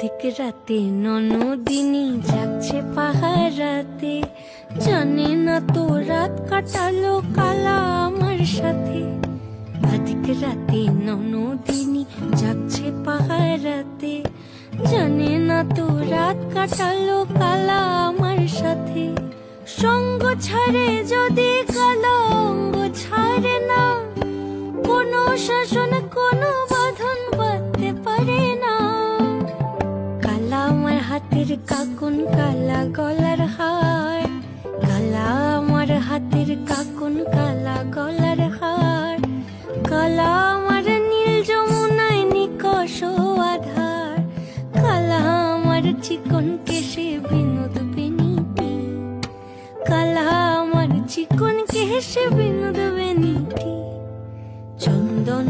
ঠিক রাতে ননদিনী যাচ্ছে পাহারাতে, জানে না তো রাত কাটালো কালা আমার সাথে। ঠিক রাতে ননদিনী যাচ্ছে পাহারাতে, জানে না তো রাত কাটালো কালা আমার সাথে। সঙ্গ ছাড়ে যদি কালো অঙ্গ ছাড়ে না, কোনো শাসন কোনো বাঁধন বাঁধতে পারে না। কালা আমার হাতের কাকুন কালা গলার হার, কালা আমার হাতের কাকুন কালা গলার হার। কালা আমার নীল যমুনায় নিকষ আধার, কালা আমার চিকন কেশে বিনোদ বেনিটি, কালা আমার চিকন কেশে বিনোদ বেনিটি। চন্দন